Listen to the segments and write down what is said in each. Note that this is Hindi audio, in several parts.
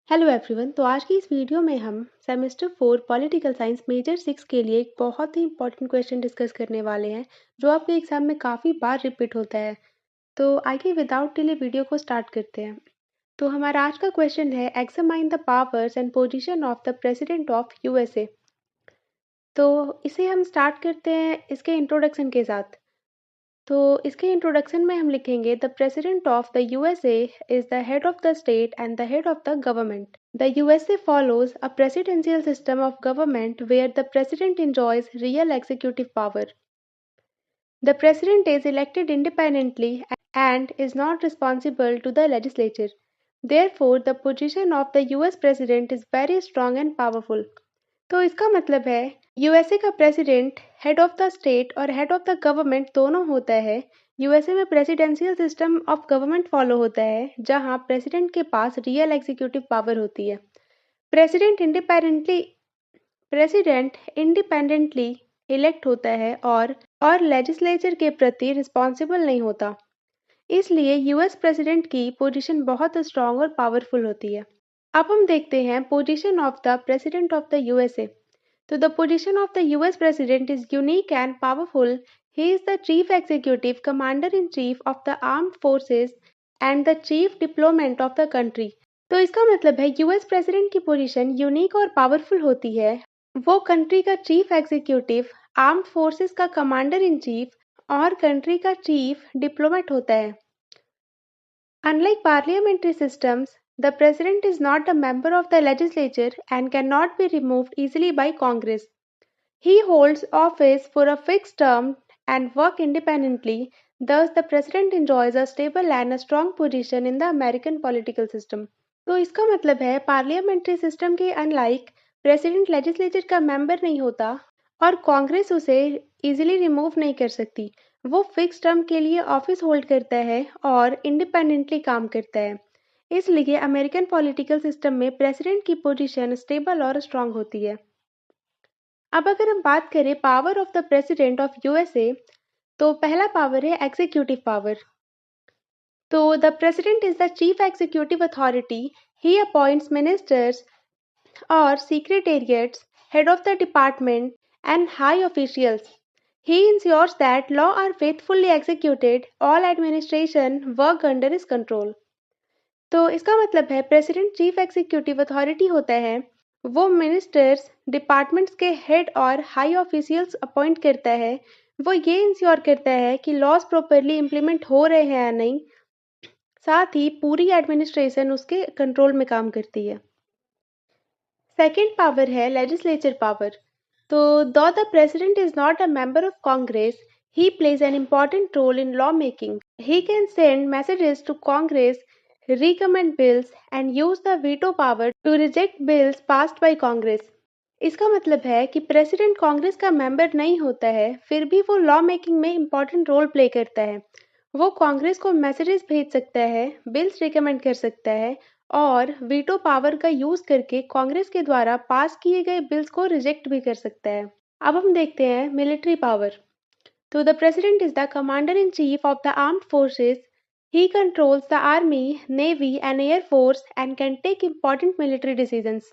Hello everyone. तो आज की इस वीडियो में हम सेमेस्टर 4 पॉलिटिकल साइंस मेजर 6 के लिए एक बहुत ही इंपॉर्टेंट क्वेश्चन डिस्कस करने वाले हैं जो आपके एग्जाम में काफ़ी बार रिपीट होता है। तो आइए विदाउट डिले वीडियो को स्टार्ट करते हैं। तो हमारा आज का क्वेश्चन है examine the powers and position of the president of USA. तो इसे हम स्टार्ट करते हैं इसके इंट्रोडक्शन के साथ। तो इसके इंट्रोडक्शन में हम लिखेंगे the president of the USA is the head of the state and the head of the government. The USA follows a presidential system of government where the president enjoys real executive power. The president is elected independently and is not responsible to the legislature. Therefore, the position of the US president is very strong and powerful. तो इसका मतलब है यूएसए का president head of the state और हेड ऑफ द गवर्नमेंट दोनों होता है। यूएसए में presidential system of government follow होता है जहां प्रेसिडेंट के पास रियल एग्जीक्यूटिव पावर होती है। प्रेसिडेंट इंडिपेंडेंटली इलेक्ट होता है और लेजिस्लेचर के प्रति रिस्पॉन्सिबल नहीं होता। इसलिए यूएस प्रेसिडेंट की पोजीशन बहुत स्ट्रांग और पावरफुल होती है। अब हम देखते हैं position of the president of the USA. तो the position of the US president is unique and powerful. He is the chief executive commander in chief of the armed forces and the chief diplomat of the country. तो इसका मतलब है यूएस प्रेसिडेंट की पोजीशन यूनिक और पावरफुल होती है। वो कंट्री का चीफ एग्जीक्यूटिव, आर्म्ड फोर्सेस का कमांडर इन चीफ और कंट्री का चीफ डिप्लोमेट होता है। Unlike parliamentary systems, the president is not a member of the legislature and cannot be removed easily by Congress. He holds office for a fixed term and work independently. Thus, the president enjoys a stable and a strong position in the American political system. तो इसका मतलब है पार्लियामेंट्री सिस्टम के अनलाइक प्रेसिडेंट लेजिस्लेचर का मेंबर नहीं होता और कांग्रेस उसे इजीली रिमूव नहीं कर सकती। वो फिक्स टर्म के लिए ऑफिस होल्ड करता है और इंडिपेंडेंटली काम करता है। इसलिए अमेरिकन पॉलिटिकल सिस्टम में प्रेसिडेंट की पोजीशन स्टेबल और स्ट्रांग होती है। अब अगर हम बात करें power of the president of USA, तो पहला पावर है एग्जीक्यूटिव पावर। तो the president is the chief executive authority. He appoints ministers or secretariats, head of the department, and high officials. He ensures that law are faithfully executed. All administration work under his control. तो इसका मतलब है प्रेसिडेंट चीफ एग्जीक्यूटिव अथॉरिटी होता है। वो मिनिस्टर्स, डिपार्टमेंट्स के हेड और हाई ऑफिशियल्स अपॉइंट करता है। वो ये इंश्योर करता है कि लॉज प्रॉपरली इम्प्लीमेंट हो रहे हैं या नहीं। साथ ही पूरी एडमिनिस्ट्रेशन उसके कंट्रोल में काम करती है। सेकेंड पावर है लेजिस्लेचर पावर। तो दो the president is not a member of Congress, he plays an important role in law making. He can send messages to Congress, recommend bills and use the veto power to reject bills passed by Congress. इसका मतलब है कि प्रेसिडेंट कांग्रेस का मेंबर नहीं होता है, फिर भी वो लॉ मेकिंग में इम्पॉर्टेंट रोल प्ले करता है। वो कांग्रेस को मैसेजेस भेज सकता है, बिल्स रिकमेंड कर सकता है और वीटो पावर का यूज करके कांग्रेस के द्वारा पास किए गए बिल्स को रिजेक्ट भी कर सकता है। अब हम देखते हैं मिलिट्री पावर। तो the president is the commander in chief of the armed forces. He controls the army, navy and air force and can take important military decisions.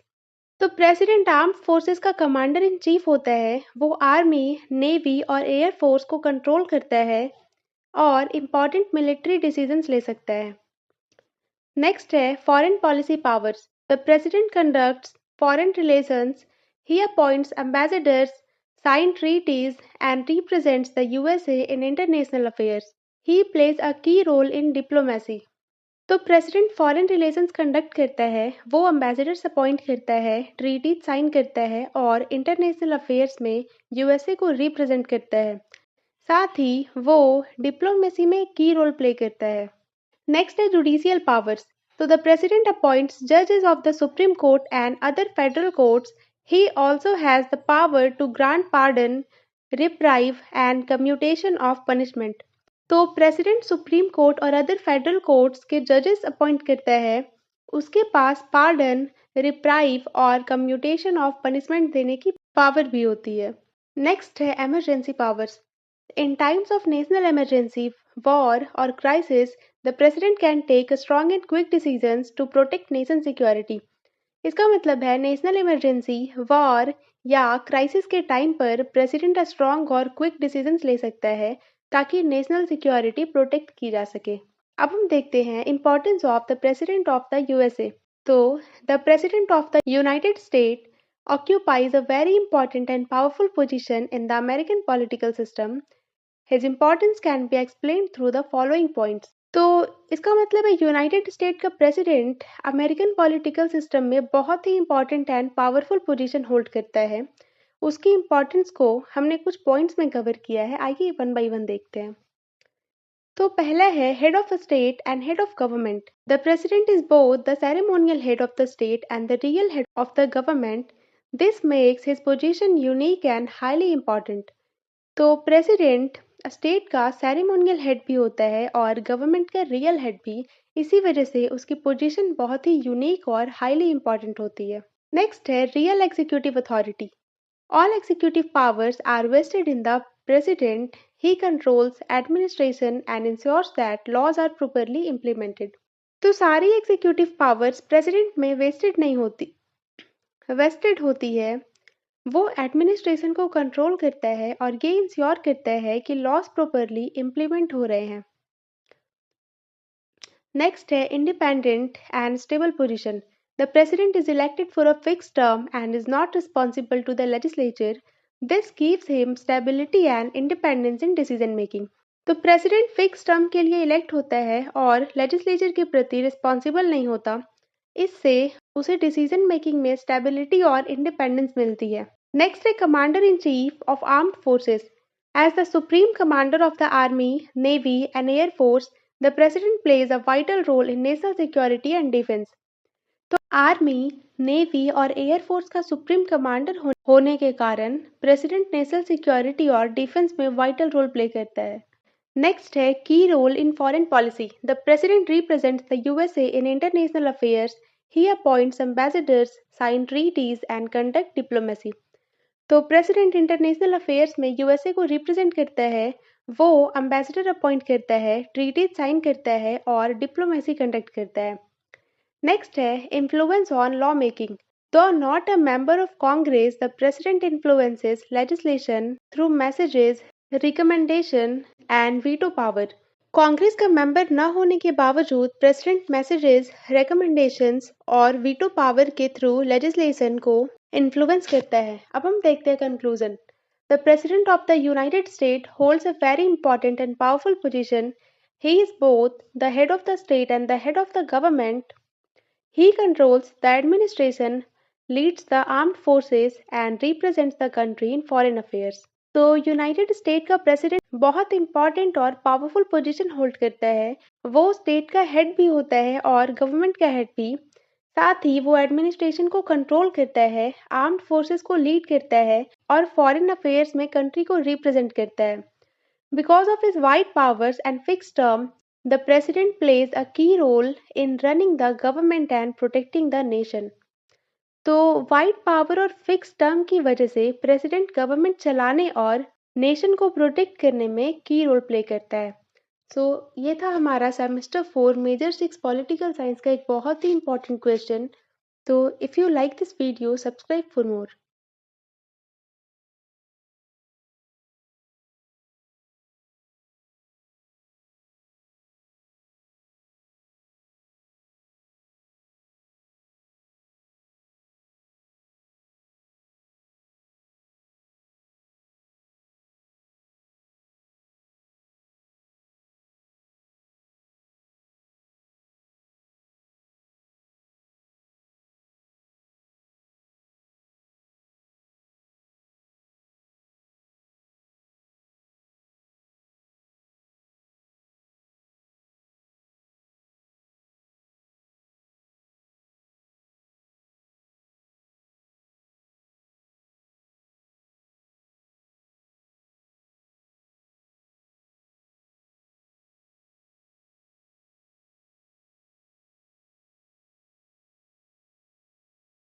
तो प्रेसिडेंट आर्म्ड फोर्सेस का कमांडर इन चीफ होता है। वो आर्मी, नेवी और एयर फोर्स को कंट्रोल करता है और इम्पॉर्टेंट मिलिट्री डिसीजंस ले सकता है। नेक्स्ट है foreign policy powers. The president conducts foreign relations. He appoints ambassadors, sign treaties and represents the USA in international affairs. He plays a key role in diplomacy. तो प्रेसिडेंट फॉरेन रिलेशंस कंडक्ट करता है, वो एम्बेसडर्स अपॉइंट करता है, ट्रीटी साइन करता है और इंटरनेशनल अफेयर्स में यूएसए को रिप्रेजेंट करता है। साथ ही वो डिप्लोमेसी में की रोल प्ले करता है। नेक्स्ट है जुडिशियल पावर्स. तो द प्रेसिडेंट अपॉइंट्स जजेस of the supreme court and other federal courts. He also has the power to grant pardon, reprieve and commutation of punishment. तो प्रेसिडेंट सुप्रीम कोर्ट और अदर फेडरल कोर्ट्स के जजेस अपॉइंट करता है। उसके पास पार्डन, रिप्राइव और कम्यूटेशन ऑफ पनिशमेंट देने की पावर भी होती है। नेक्स्ट है emergency powers. In times of national emergency, war और crisis, the president can take strong and quick decisions to protect nation security. इसका मतलब है नेशनल इमरजेंसी, वॉर या क्राइसिस के टाइम पर प्रेसिडेंट स्ट्रॉन्ग और क्विक डिसीजंस ले सकता है ताकि नेशनल सिक्योरिटी प्रोटेक्ट की जा सके। अब हम देखते हैं importance of the president of the USA. तो the president of the united state occupies a very important and powerful position in the American political system. His importance can be explained through the following points. तो इसका मतलब है यूनाइटेड स्टेट का प्रेसिडेंट अमेरिकन पॉलिटिकल सिस्टम में बहुत ही important and powerful position hold करता है। उसकी इंपॉर्टेंस को हमने कुछ पॉइंट्स में कवर किया है, आइए वन बाय वन देखते हैं। तो पहला है head of state and head of government. The president is both the ceremonial head of the state and the real head of the government. This makes his position unique and highly important. तो प्रेसिडेंट स्टेट का सेरेमोनियल हेड भी होता है और गवर्नमेंट का रियल हेड भी। इसी वजह से उसकी पोजीशन बहुत ही यूनिक और हाईली इंपॉर्टेंट होती है। नेक्स्ट है real executive authority. All executive powers are vested in the president. He controls administration and ensures that laws are properly implemented. तो सारी एग्जीक्यूटिव पावर्स प्रेसिडेंट में वेस्टेड होती है। वो एडमिनिस्ट्रेशन को कंट्रोल करता है और ये इंश्योर करता है कि लॉज प्रॉपरली इम्प्लीमेंट हो रहे हैं। नेक्स्ट है independent and stable position. The president is elected for a fix term and is not responsible to the legislature. This gives him stability and independence in decision making. तो प्रेसिडेंट फिक्स टर्म के लिए इलेक्ट होता है और लेजिस्लेचर के प्रति रिस्पॉन्सिबल नहीं होता। इससे उसे डिसीजन मेकिंग में स्टेबिलिटी और इंडिपेंडेंस मिलती है। Next, a commander in chief of armed forces. As the supreme commander of the army, navy, and air force, the president plays a vital role in national security and defense. तो आर्मी, नेवी और एयर फोर्स का सुप्रीम कमांडर होने के कारण प्रेसिडेंट नेशनल सिक्योरिटी और डिफेंस में वाइटल रोल प्ले करता है। नेक्स्ट है key role in foreign policy. The president represents the USA in international affairs. He appoints ambassadors, sign treaties and conduct diplomacy. तो प्रेसिडेंट इंटरनेशनल अफेयर्स में यूएसए को रिप्रेजेंट करता है। वो एम्बेसडर अपॉइंट करता है, ट्रीटीज साइन करता है और डिप्लोमेसी कंडक्ट करता है। नेक्स्ट है इन्फ्लुएंस ऑन लॉ मेकिंग। दो not a member of Congress, the president influences legislation through messages, recommendation and veto power. Congress का मेंबर न होने के बावजूद प्रेसिडेंट मैसेजेस, रिकमेंडेशंस और वीटो पावर के थ्रू लेजिस्लेशन को इन्फ्लुएंस करता है। अब हम देखते हैं conclusion. The president of the united state holds a very important and powerful position. He is both the head of the state and the head of the government. He controls the administration, leads the armed forces and represents the country in foreign affairs. तो यूनाइटेड स्टेट का प्रेसिडेंट बहुत इंपॉर्टेंट और पावरफुल पोजीशन होल्ड करता है। वो स्टेट का हेड भी होता है और गवर्नमेंट का हेड भी। साथ ही वो एडमिनिस्ट्रेशन को कंट्रोल करता है, आर्म्ड फोर्सेस को लीड करता है और फॉरेन अफेयर्स में कंट्री को रिप्रेजेंट करता है। Because of his wide powers and fix term, the president plays a key role in running the government and protecting the nation. तो वाइड पावर और फिक्स टर्म की वजह से प्रेसिडेंट गवर्नमेंट चलाने और नेशन को प्रोटेक्ट करने में की रोल प्ले करता है। सो ये था हमारा सेमेस्टर 4 मेजर 6 पॉलिटिकल साइंस का एक बहुत ही इंपॉर्टेंट क्वेश्चन। तो if you like this video, subscribe for more.